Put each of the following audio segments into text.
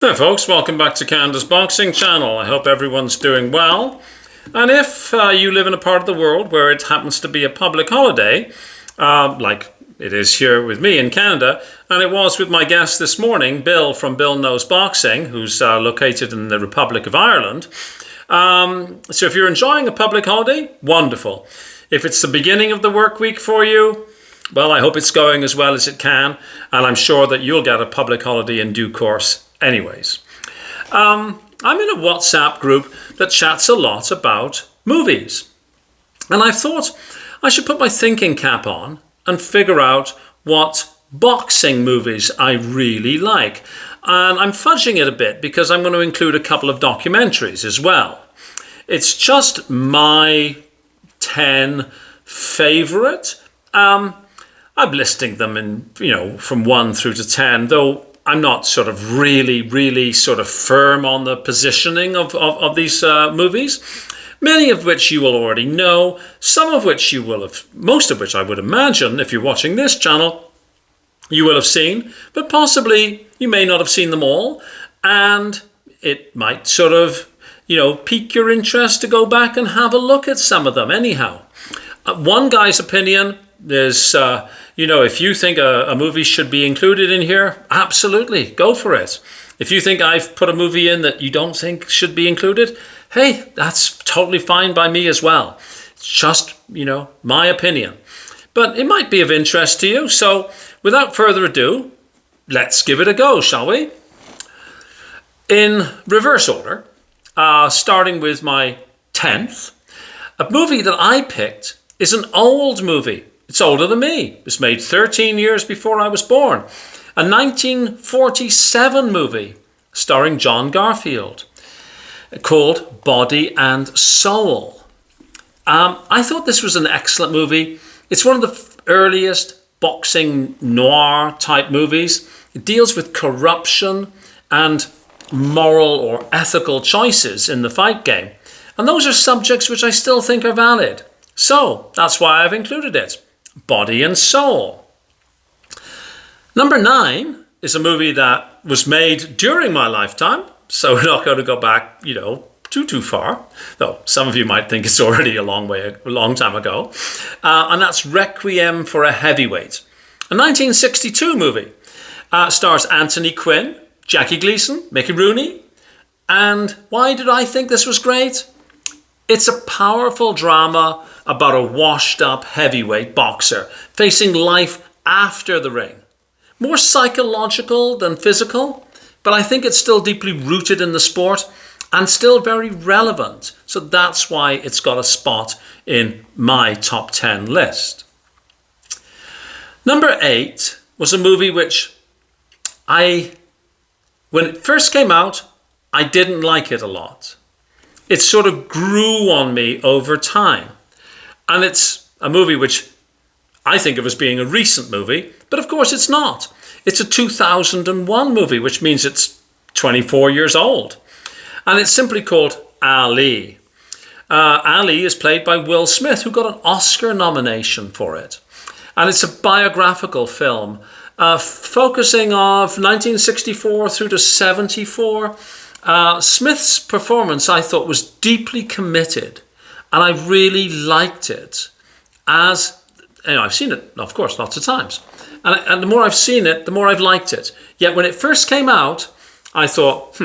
Hi folks, welcome back to Canada's Boxing Channel. I hope everyone's doing well. And if you live in a part of the world where it happens to be a public holiday, like it is here with me in Canada, and it was with my guest this morning, Bill from Bill Knows Boxing, who's located in the Republic of Ireland. So if you're enjoying a public holiday, wonderful. If it's the beginning of the work week for you, well, I hope it's going as well as it can, and I'm sure that you'll get a public holiday in due course. Anyways, I'm in a WhatsApp group that chats a lot about movies. And I thought I should put my thinking cap on and figure out what boxing movies I really like. And I'm fudging it a bit because I'm going to include a couple of documentaries as well. It's just my 10 favorite. I'm listing them in, from 1 through to 10, though I'm not sort of really sort of firm on the positioning of these movies, many of which you will already know, some of which you will have, most of which I would imagine, if you're watching this channel, you will have seen, but possibly you may not have seen them all, and it might sort of, pique your interest to go back and have a look at some of them anyhow. One guy's opinion is, if you think a movie should be included in here, absolutely, go for it. If you think I've put a movie in that you don't think should be included, hey, that's totally fine by me as well. It's just, my opinion. But it might be of interest to you. So without further ado, let's give it a go, shall we? In reverse order, starting with my 10th, a movie that I picked is an old movie. It's older than me. It was made 13 years before I was born. A 1947 movie starring John Garfield called Body and Soul. I thought this was an excellent movie. It's one of the earliest boxing noir type movies. It deals with corruption and moral or ethical choices in the fight game. And those are subjects which I still think are valid. So that's why I've included it. Body and Soul. Number 9 is a movie that was made during my lifetime, so we're not going to go back, too far, though some of you might think it's already a long time ago, and that's Requiem for a Heavyweight, a 1962 movie. Stars Anthony Quinn, Jackie Gleason, Mickey Rooney, and why did I think this was great? It's a powerful drama about a washed-up heavyweight boxer facing life after the ring. More psychological than physical, but I think it's still deeply rooted in the sport and still very relevant. So that's why it's got a spot in my top 10 list. Number 8 was a movie which when it first came out, I didn't like it a lot. It sort of grew on me over time. And it's a movie which I think of as being a recent movie, but of course it's not. It's a 2001 movie, which means it's 24 years old. And it's simply called Ali. Ali is played by Will Smith, who got an Oscar nomination for it. And it's a biographical film focusing of 1964 through to 74. Smith's performance, I thought, was deeply committed, and I really liked it. I've seen it, of course, lots of times, and the more I've seen it, the more I've liked it. Yet when it first came out, I thought,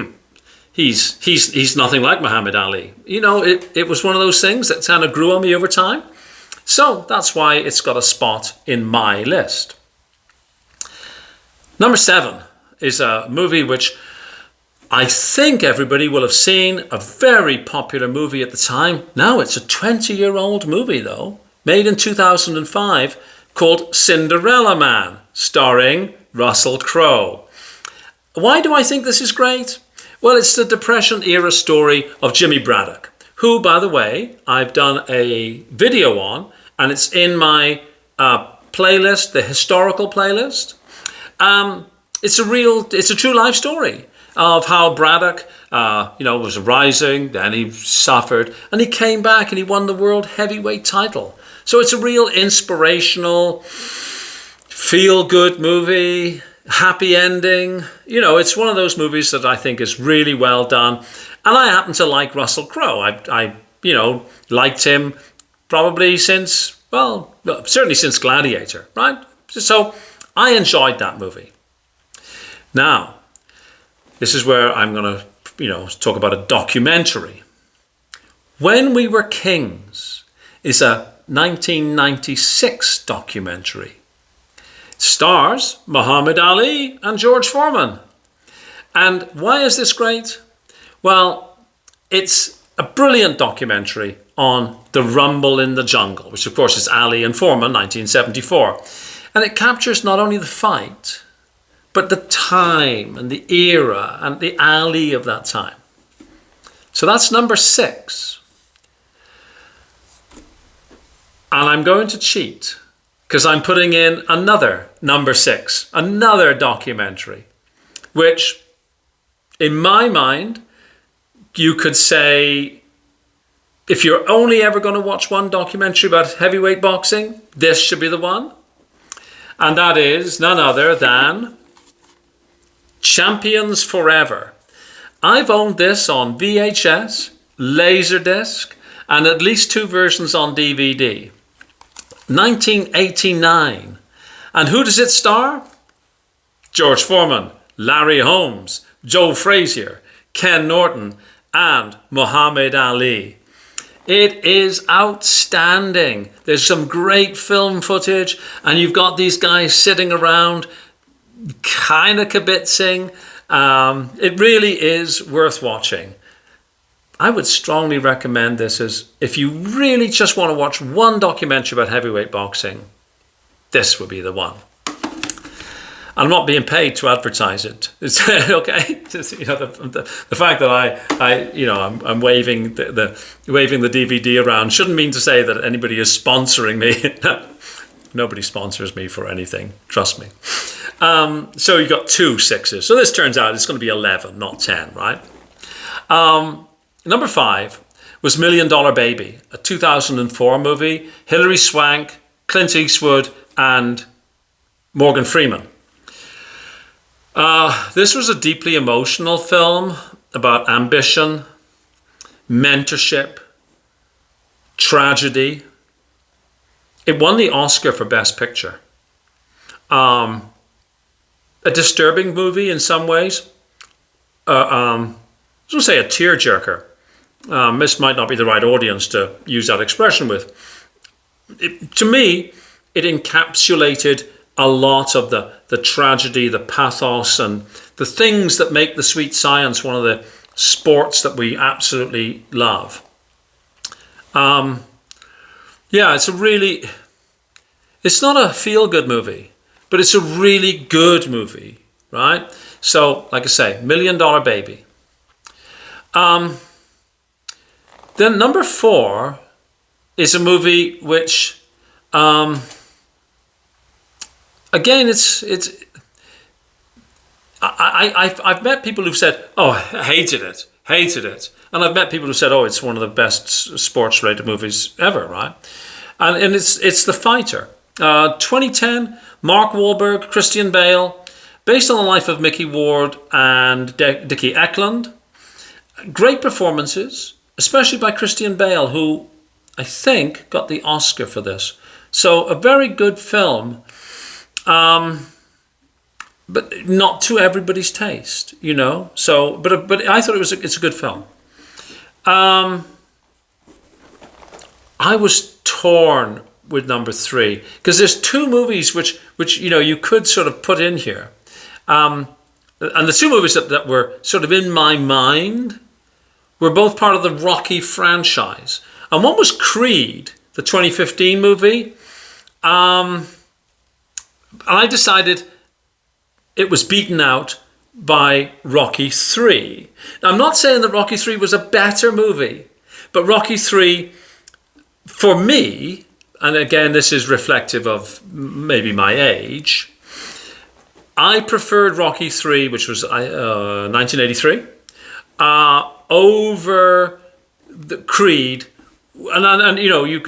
he's nothing like Muhammad Ali. It was one of those things that kind of grew on me over time. So that's why it's got a spot in my list. Number 7 is a movie which I think everybody will have seen, a very popular movie at the time. Now it's a 20-year-old movie, though, made in 2005, called Cinderella Man, starring Russell Crowe. Why do I think this is great? Well, it's the Depression-era story of Jimmy Braddock, who, by the way, I've done a video on, and it's in my playlist, the historical playlist. It's a true life story of how Braddock, was rising, then he suffered, and he came back and he won the world heavyweight title. So it's a real inspirational, feel-good movie. happy ending. You know, it's one of those movies that I think is really well done. And I happen to like Russell Crowe. I liked him probably since, well, certainly since Gladiator, right? So I enjoyed that movie. Now, this is where I'm going to, talk about a documentary. When We Were Kings is a 1996 documentary. It stars Muhammad Ali and George Foreman. And why is this great? Well, it's a brilliant documentary on the Rumble in the Jungle, which of course is Ali and Foreman, 1974. And it captures not only the fight, but the time and the era and the Ali of that time. So that's number 6. And I'm going to cheat because I'm putting in another number 6, another documentary, which in my mind, you could say, if you're only ever going to watch one documentary about heavyweight boxing, this should be the one. And that is none other than Champions Forever. I've owned this on VHS, Laserdisc, and at least 2 versions on DVD. 1989. And who does it star? George Foreman, Larry Holmes, Joe Frazier, Ken Norton, and Muhammad Ali. It is outstanding. There's some great film footage, and you've got these guys sitting around kind of kibitzing. It really is worth watching. I would strongly recommend this as if you really just want to watch one documentary about heavyweight boxing, this would be the one. I'm not being paid to advertise it. It's okay. The fact that I'm waving the DVD around shouldn't mean to say that anybody is sponsoring me. Nobody sponsors me for anything. Trust me. So you got 2 6s. So this turns out it's going to be 11, not 10, right? Number 5 was $1 Million Baby, a 2004 movie. Hilary Swank, Clint Eastwood, and Morgan Freeman. This was a deeply emotional film about ambition, mentorship, tragedy. It won the Oscar for Best Picture. A disturbing movie in some ways. I was going to say a tearjerker. This might not be the right audience to use that expression with. To me, it encapsulated a lot of the tragedy, the pathos, and the things that make the sweet science one of the sports that we absolutely love. It's not a feel-good movie, but it's a really good movie, right? So, like I say, $1 Million Baby. Then number 4 is a movie which, again, I've met people who've said, oh, I hated it. And I've met people who said, oh, it's one of the best sports-related movies ever, right? And it's The Fighter. 2010, Mark Wahlberg, Christian Bale, based on the life of Mickey Ward and Dickie Eklund. Great performances, especially by Christian Bale, who I think got the Oscar for this. So a very good film, but not to everybody's taste, So, but I thought it's a good film. I was torn with number 3 because there's 2 movies which you could sort of put in here, and the 2 movies that were sort of in my mind were both part of the Rocky franchise, and one was Creed, the 2015 movie, and I decided it was beaten out by Rocky 3. Now, I'm not saying that Rocky 3 was a better movie, but Rocky 3, for me, and again, this is reflective of maybe my age, I preferred Rocky 3, which was 1983, over the Creed. And you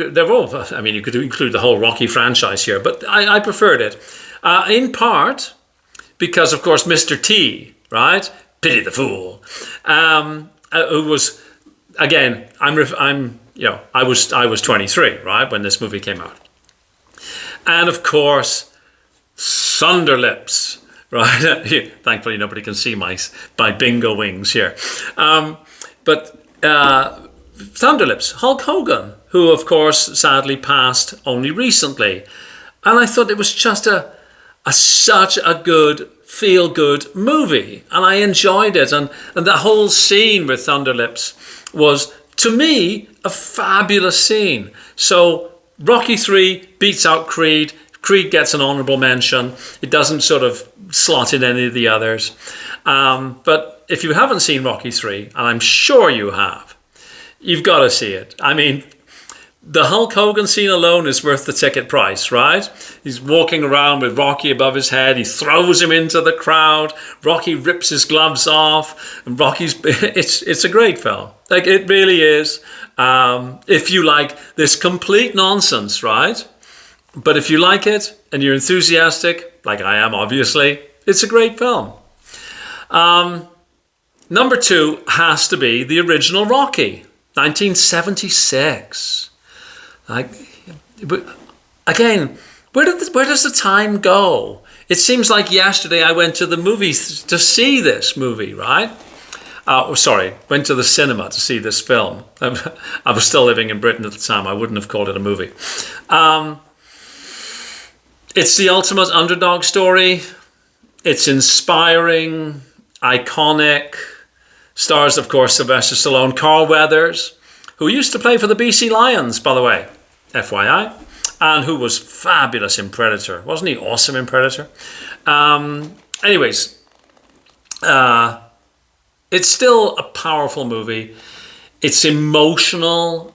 could include the whole Rocky franchise here, but I preferred it. In part because, of course, Mr. T, right? Pity the fool, who was, again, I was 23, right, when this movie came out. And of course, Thunderlips, right? Thankfully, nobody can see my bingo wings here. But Thunderlips, Hulk Hogan, who, of course, sadly passed only recently. And I thought it was just such a good, feel-good movie. And I enjoyed it. And the whole scene with Thunderlips was, to me, a fabulous scene. So Rocky III beats out Creed. Creed gets an honorable mention. It doesn't sort of slot in any of the others. But if you haven't seen Rocky III, and I'm sure you have, you've got to see it. I mean, the Hulk Hogan scene alone is worth the ticket price, right? He's walking around with Rocky above his head. He throws him into the crowd. Rocky rips his gloves off. And it's a great film. Like, it really is. If you like this complete nonsense, right? But if you like it and you're enthusiastic, like I am, obviously, it's a great film. Number 2 has to be the original Rocky, 1976. Like, again, where does the time go? It seems like yesterday I went to the movies to see this movie, right? Went to the cinema to see this film. I was still living in Britain at the time. I wouldn't have called it a movie. It's the ultimate underdog story. It's inspiring, iconic. Stars, of course, Sylvester Stallone, Carl Weathers, who used to play for the BC Lions, by the way, FYI, and who was fabulous in Predator. Wasn't he awesome in Predator? Anyways, it's still a powerful movie. It's emotional.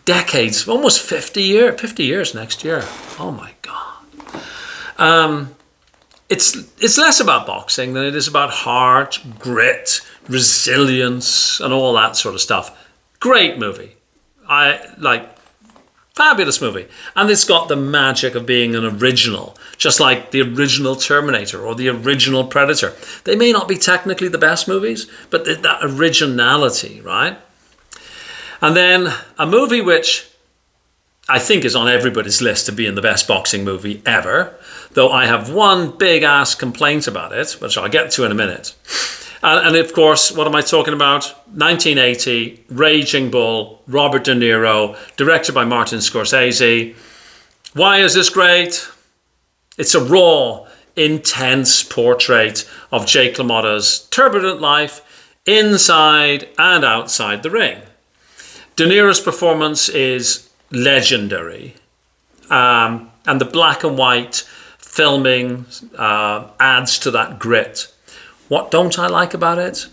Decades, almost 50 years next year. Oh my God. It's less about boxing than it is about heart, grit, resilience, and all that sort of stuff. Great movie. Fabulous movie. And it's got the magic of being an original, just like the original Terminator or the original Predator. They may not be technically the best movies, but that originality, right? And then a movie which I think is on everybody's list of being the best boxing movie ever, though I have one big ass complaint about it, which I'll get to in a minute. And of course, what am I talking about? 1980, Raging Bull, Robert De Niro, directed by Martin Scorsese. Why is this great? It's a raw, intense portrait of Jake LaMotta's turbulent life inside and outside the ring. De Niro's performance is legendary. And the black and white filming adds to that grit. What don't I like about it?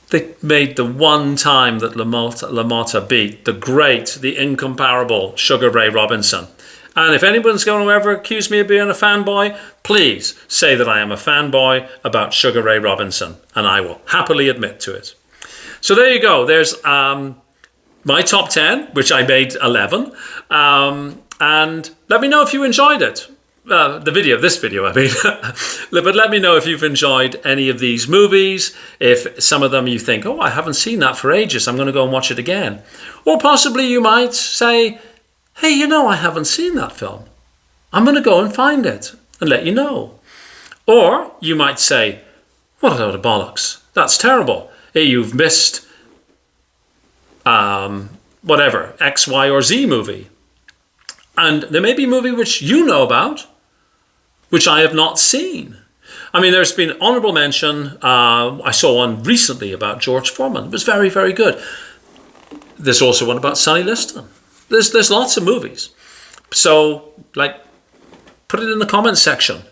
They made the one time that LaMotta beat the great, the incomparable Sugar Ray Robinson. And if anyone's going to ever accuse me of being a fanboy, please say that I am a fanboy about Sugar Ray Robinson, and I will happily admit to it. So there you go. There's my top 10, which I made 11. And let me know if you enjoyed it. This video, I mean. But let me know if you've enjoyed any of these movies. If some of them you think, oh, I haven't seen that for ages, I'm going to go and watch it again. Or possibly you might say, hey, I haven't seen that film. I'm going to go and find it and let you know. Or you might say, what a load of bollocks. That's terrible. Hey, you've missed whatever, X, Y, or Z movie. And there may be a movie which you know about, which I have not seen. I mean, there's been honorable mention. I saw one recently about George Foreman. It was very, very good. There's also one about Sonny Liston. There's lots of movies. So, put it in the comments section.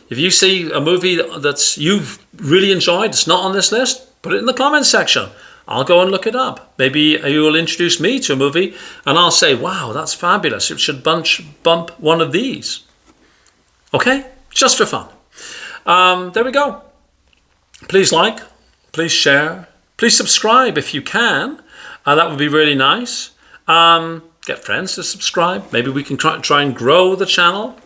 If you see a movie that you've really enjoyed, it's not on this list, put it in the comments section. I'll go and look it up. Maybe you will introduce me to a movie and I'll say, wow, that's fabulous. It should bump one of these. Okay? Just for fun. There we go. Please like, please share, please subscribe if you can. That would be really nice. Get friends to subscribe. Maybe we can try and grow the channel.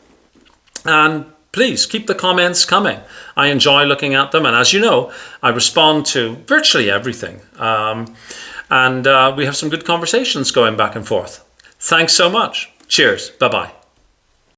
And please keep the comments coming. I enjoy looking at them, and as you know, I respond to virtually everything. And we have some good conversations going back and forth. Thanks so much. Cheers. Bye-bye.